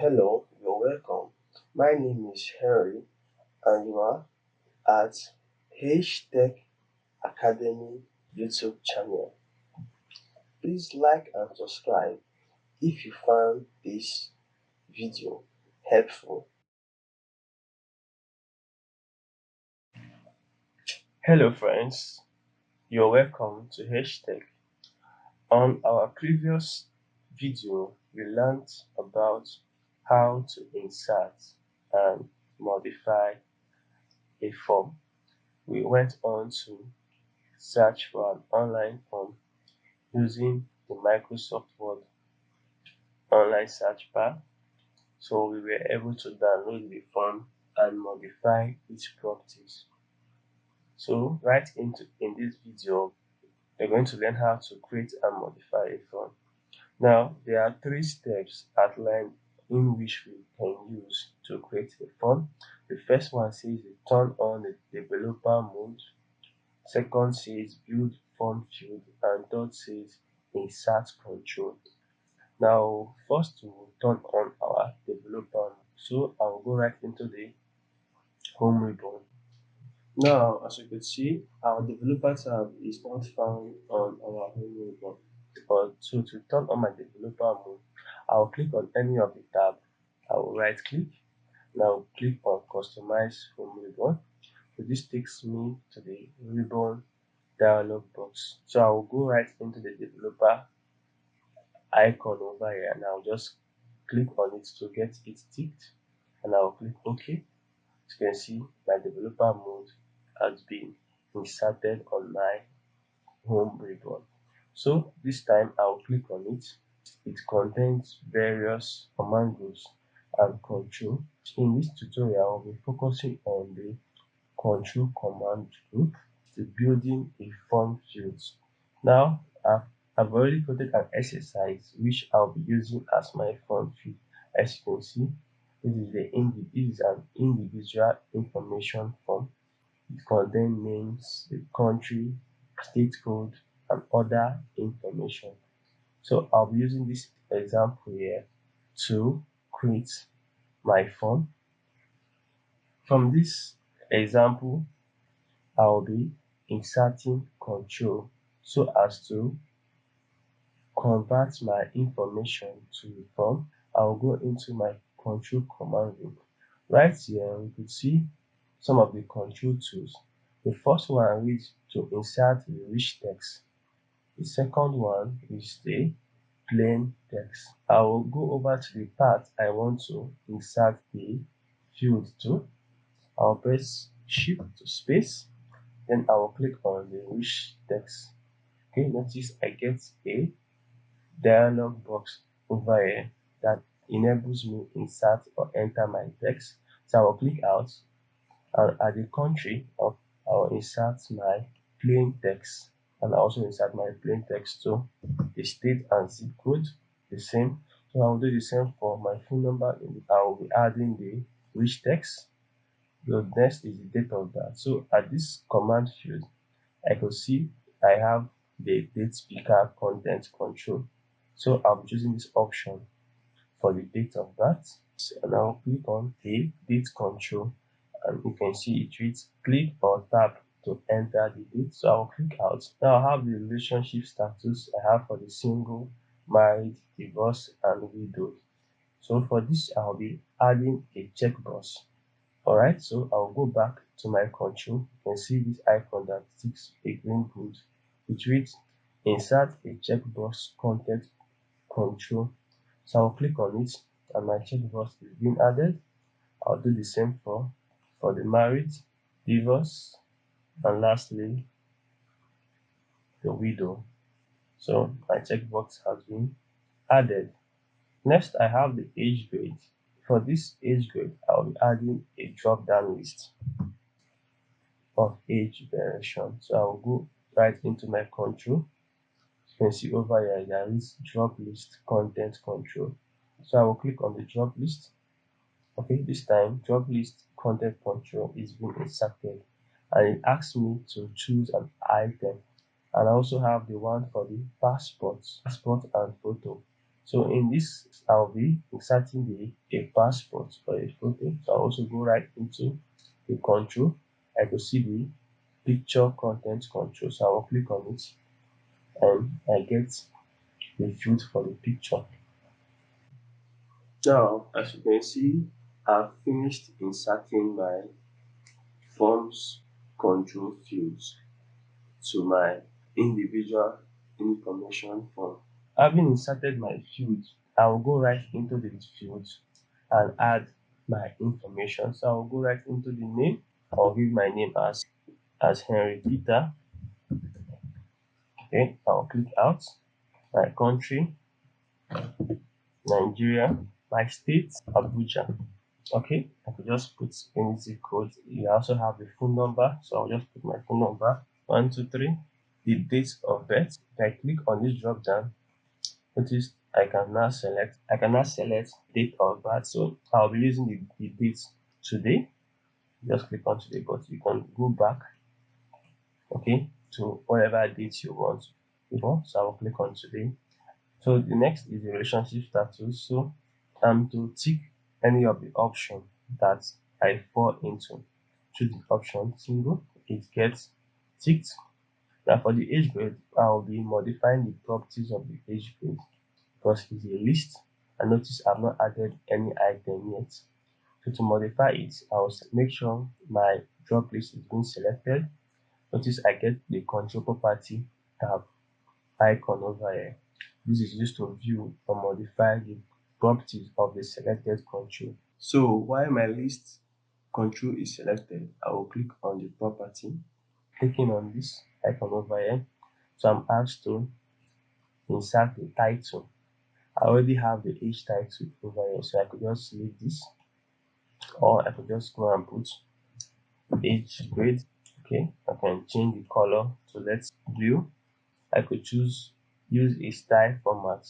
Hello, you're welcome. My name is Henry, and you are at HTech-Academy YouTube channel. Please like and subscribe if you found this video helpful. Hello friends, you're welcome to HTech. On our previous video, we learned about how to insert and modify a form. We went on to search for an online form using the Microsoft Word online search bar. So we were able to download the form and modify its properties. So in this video, we're going to learn how to create and modify a form. Now, there are three steps outlined in which we can use to create a form. The first one says turn on the developer mode. Second says build form field, and third says insert control. Now, first we'll turn on our developer. So I'll go right into the home ribbon. Now, as you can see, our developer tab is not found on our home ribbon. But so to turn on my developer mode, I'll click on any of the tab. I will right click. Now click on customize home ribbon. So this takes me to the ribbon dialog box. So I will go right into the developer icon over here, and I'll just click on it to get it ticked, and I'll click OK. As you can see, my developer mode has been inserted on my home ribbon. So this time I'll click on it. It contains various command groups and control. In this tutorial, I'll be focusing on the control command group, the building a form fields. Now I've already created an exercise which I'll be using as my form field. As you can see, this is an individual information form. It contains names, the country, state code, and other information. So I'll be using this example here to create my form. From this example, I'll be inserting control so as to convert my information to a form. I'll go into my control command group. Right here, we could see some of the control tools. The first one is to insert the rich text. The second one is the plain text. I will go over to the part I want to insert the field to. I'll press shift to space, then I will click on the rich text. Okay, notice I get a dialog box over here that enables me insert or enter my text. So I will click out, and at the country I will insert my plain text, and I also insert my plain text to the state and zip code the same. So I will do the same for my phone number. I will be adding the rich text. The next is the date of birth. So at this command field, I can see I have the date speaker content control. So I'm choosing this option for the date of birth, and I'll click on the date control, and you can see it reads click or tap to enter the date. So I'll click out. Now I have the relationship status I have for the single, married, divorced, and widowed. So for this, I'll be adding a checkbox. Alright, so I'll go back to my control. You can see this icon that ticks a green boot, which reads insert a checkbox content control. So I'll click on it, and my checkbox is being added. I'll do the same for the married, divorce, and lastly the widow. So my checkbox has been added. Next, I have the age grade. For this age grade, I'll be adding a drop down list of age variation. So I'll go right into my control. You can see over here there is drop list content control. So I will click on the drop list. Okay, this time drop list content control is being inserted, and it asks me to choose an item. And I also have the one for the passport and photo. So in this, I'll be inserting a passport or a photo. So I'll also go right into the control. I could see the picture content control. So I will click on it and I get the field for the picture. Now, as you can see, I've finished inserting my forms control fields to my individual information form. Having inserted my field, I will go right into the field and add my information. So I will go right into the name. I'll give my name as Henry Peter. Okay, I'll click out. My country, Nigeria. My state, Abuja. Okay, I could just put any zip code. You also have the phone number, so I'll just put my phone number 123. The date of birth. If I click on this drop down, notice I can now select date of birth. So I'll be using the date today. Just click on today, but you can go back, okay, to whatever date you want before. So I'll click on today. So the next is the relationship status. So I'm to tick any of the option that I fall into. Choose the option single, it gets ticked. Now for the age grade, I'll be modifying the properties of the age grade because it's a list. And notice I've not added any item yet. So to modify it, I'll make sure my drop list is being selected. Notice I get the control property tab icon over here. This is used to view or modify the properties of the selected control. So while my list control is selected, I will click on the property. Clicking on this icon over here, so I'm asked to insert the title. I already have the age title over here, so I could just leave this, or I could just go and put age grade. Okay, I can change the color to let's blue. I could use a style format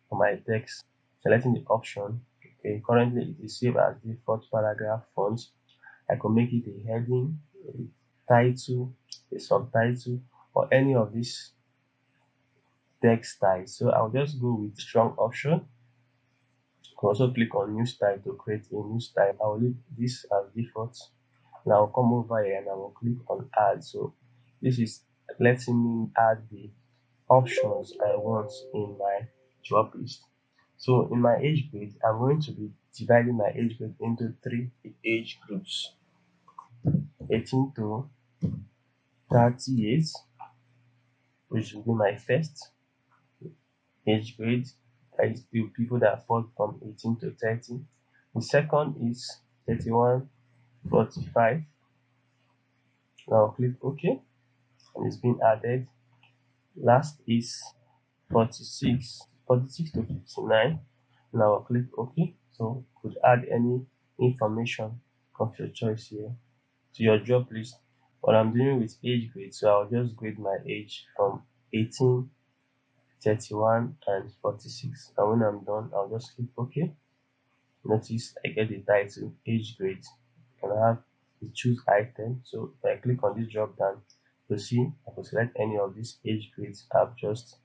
for my text, selecting the option. Okay, currently it is saved as default paragraph font. I could make it a heading, a title, a subtitle, or any of these text styles. So I'll just go with strong option. You can also click on new style to create a new style. I'll leave this as default. And I'll come over here and I will click on add. So this is letting me add the options I want in my job list. So in my age grade, I'm going to be dividing my age grade into three age groups: 18 to 30 years, which will be my first age grade. That is the people that fall from 18 to 30. The second is 31, 45. Now click OK, and it's been added. Last is 46, 46 to 59. Now I'll click OK. So you could add any information of your choice here to your job list. What I'm doing with age grade, so I'll just grade my age from 18, 31, and 46. And when I'm done, I'll just click OK. Notice I get the title age grade, and I have the choose item. So if I click on this drop down, you see I can select any of these age grades I've just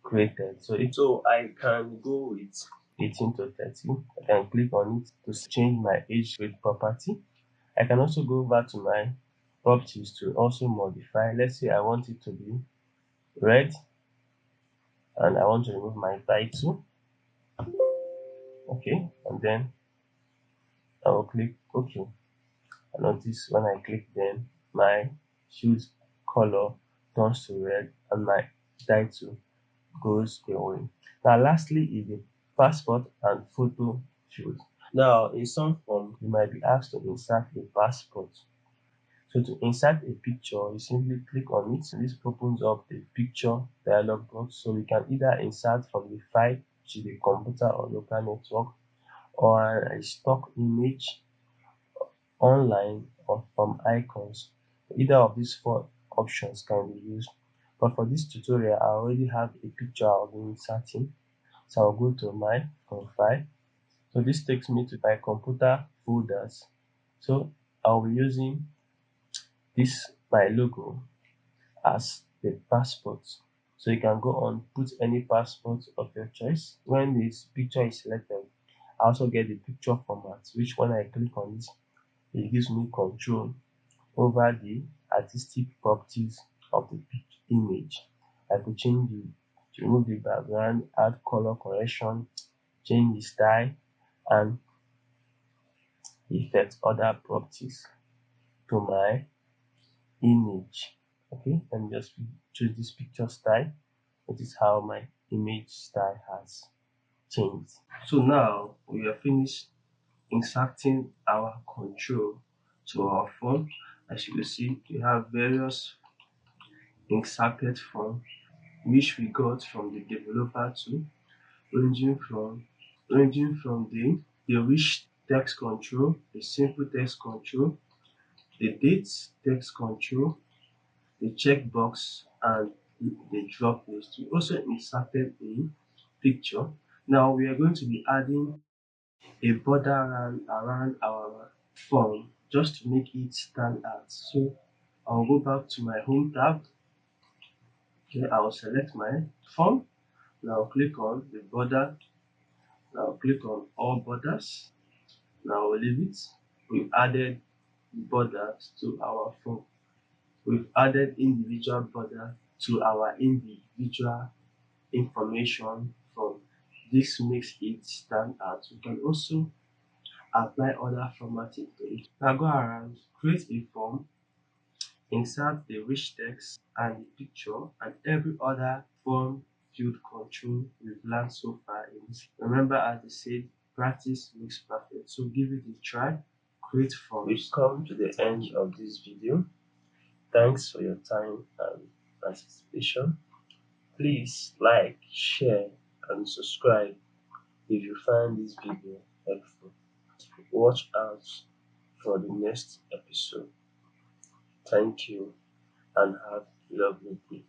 created. So I can go with 18 to 30. I can click on it to change my age grade property. I can also go over to my properties to also modify. Let's say I want it to be red and I want to remove my title. Okay, and then I will click OK. And notice when I click then my field color turns to red and my title goes away. Now lastly is the passport and photo field. Now in some form you might be asked to insert a passport. So to insert a picture, you simply click on it. This opens up the picture dialog box. So we can either insert from the file, which is the computer or local network, or a stock image online or from icons. Either of these four options can be used. But for this tutorial, I already have a picture I'll be inserting. So I'll go to my profile. So this takes me to my computer folders. So I'll be using this my logo as the passport. So you can go on, put any passport of your choice. When this picture is selected, I also get the picture format, which when I click on it, it gives me control over the artistic properties of the image. I could change the to remove the background, add color correction, change the style, and effect other properties to my image. Okay, let me just choose this picture style. That is how my image style has changed. So now we are finished inserting our control to our phone. As you can see, we have various inserted form which we got from the developer tool, ranging from the rich text control, the simple text control, the date text control, the checkbox, and the drop list. We also inserted a picture. Now we are going to be adding a border around our form just to make it stand out. So I'll go back to my home tab. Okay, I'll select my form. Now click on the border. Now click on all borders. Now we'll leave it. We've added borders to our form. We've added individual border to our individual information form. This makes it stand out. We can also apply other formatting to it. Now go around, create a form, insert the rich text and the picture and every other form field control we've learned so far in this. Remember, as I said, practice makes perfect. So give it a try, create forms. We've come to the end of this video. Thanks for your time and participation. Please like, share, and subscribe if you find this video helpful. Watch out for the next episode. Thank you and have a lovely day.